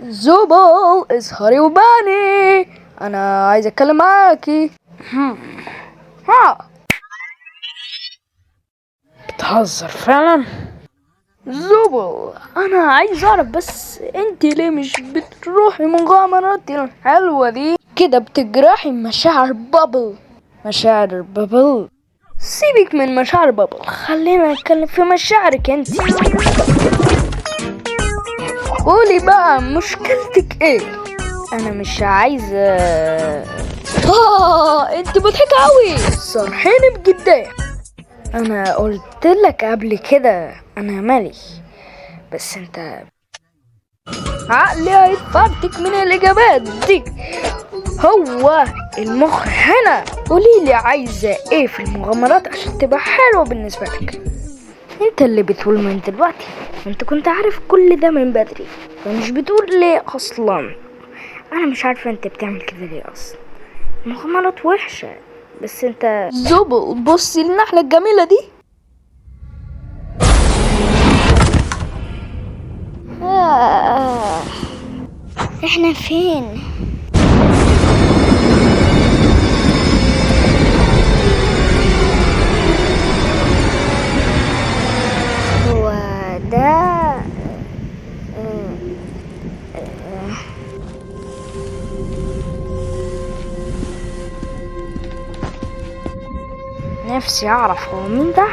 زوبل اظهري وباني، انا عايز اتكلم معاكي. ها بتهزر فعلا؟ زوبل انا عايز اعرف بس انت ليه مش بتروحي مغامرات الحلوة دي كده؟ بتجرحي مشاعر بابل. مشاعر بابل؟ سيبك من مشاعر بابل، خلينا نتكلم في مشاعرك انت. قولي بقى مشكلتك ايه؟ انا مش عايزه. انت مضحكه قوي، صرحيني بجديه. انا قلت لك قبل كده انا مالي، بس انت عقلي هيتفرتك من الاجابات دي. هو المخ هنا. قوليلي عايزه ايه في المغامرات عشان تبقى حلوه بالنسبه لك. انت اللي بتقول من دلوقتي، انت كنت عارف كل ده من بدري، فمش بتقول ليه اصلا؟ انا مش عارفه انت بتعمل كده ليه اصلا. مغامرات وحشه، بس انت زوبل بصي النحله الجميله دي. احنا فين؟ هو ده نفسي اعرف هو مين ده.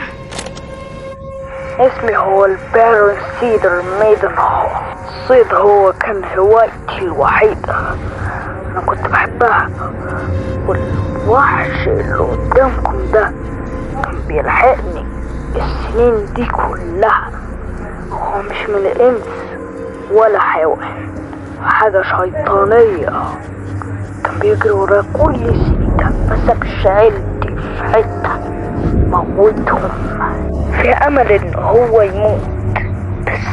اسمي هو البارون سيدر ميدن هول. الصيد هو كان هوايتي الوحيدة، أنا كنت بحبها. والوحش اللي قدامكم ده كان بيلحقني السنين دي كلها. هو مش من الإنس ولا حيوان، حاجة شيطانية. كان بيجري ورا كل سيدة، ما سابش عيلتي في حتة، موتهم في امل ان هو يموت. بس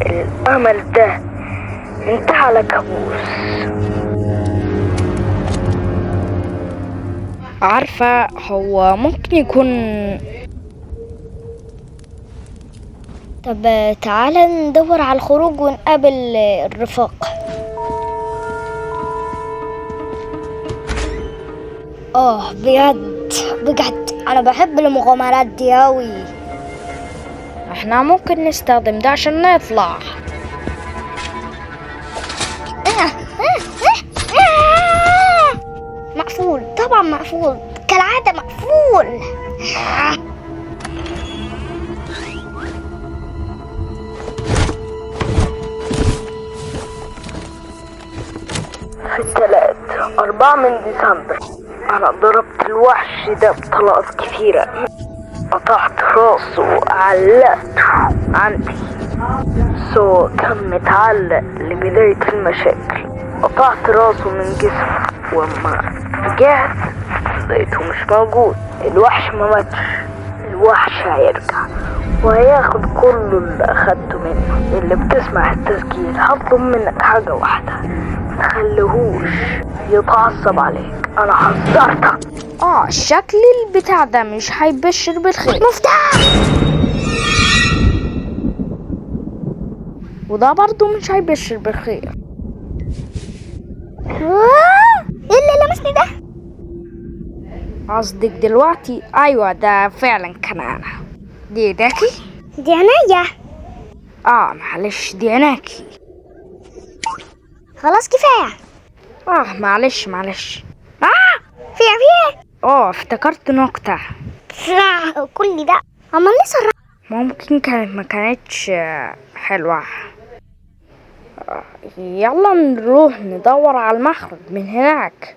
الامل ده انتهى على كابوس. عارفه هو ممكن يكون. طب تعالى ندور على الخروج ونقابل الرفاق. بجد بجد انا بحب المغامرات دي اوي. احنا ممكن نستخدم ده عشان نطلع. مقفول طبعا، مقفول كالعادة، مقفول. في 4 من ديسمبر انا ضربت الوحش ده بطلقات كثيرة، قطعت راسه وعلقته عندي. كان متعلق لبداية المشاكل. قطعت راسه من جسمه، وما رجعت لقيته مش موجود. الوحش ما ماتش، الوحش هيرجع وهياخد كل اللي اخدته منه. اللي بتسمع التسجيل هطلب منك حاجة واحدة، متخليهوش يتعصب عليك، انا حذرتك. شكل البتاع ده مش هيبشر بالخير. مفتاح! وده برضو مش هيبشر بالخير. ايه اللي لمسني ده؟ قصدك دلوقتي؟ ايوه ده فعلا كان انا. دي ايداكي؟ دي عينيا. معلش دي عيناكي. خلاص كفايه. معلش فيها افتكرت نكتة. كل ده عمال نسرع. ممكن ما كانتش حلوة. يلا نروح ندور على المخرج من هناك.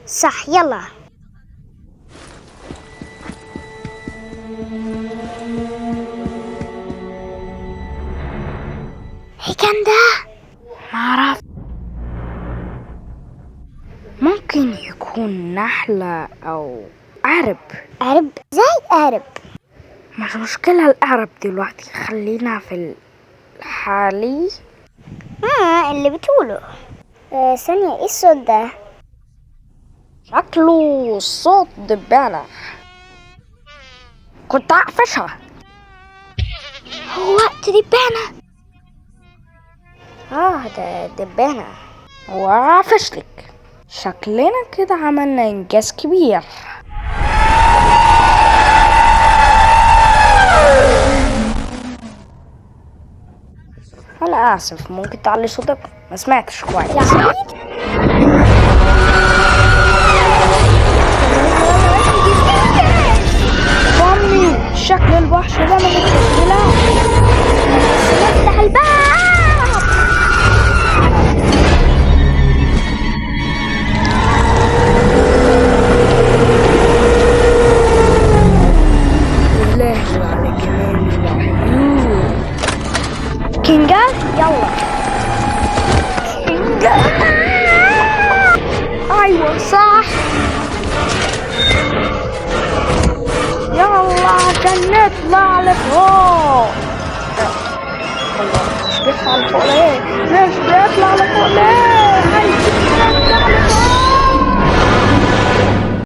صح، يلا. ايه كان ده؟ معرف. ممكن يكون نحلة او قارب. قارب؟ زي قارب. مش مشكلة القارب دلوقتي، خلينا في الحالي. اللي بتقوله. ثانية، ايه الصوت ده؟ شكله صوت دبانة، كنت اقفشها. هو وقت دبانة. ده دبانة. وعفشلك. شكلنا كده عملنا انجاز كبير. انا اسف، ممكن تعلي صوتك؟ ما سمعتش كويس. فهمني، شكل الوحش ده من التشكيلات. افتح الباب. لهوي على جمال العيون. كينجا يلا. كينجا ايوه صح. يلا عشان نطلع لفوق. الله مش بيطلع لفوق ليه؟ ليش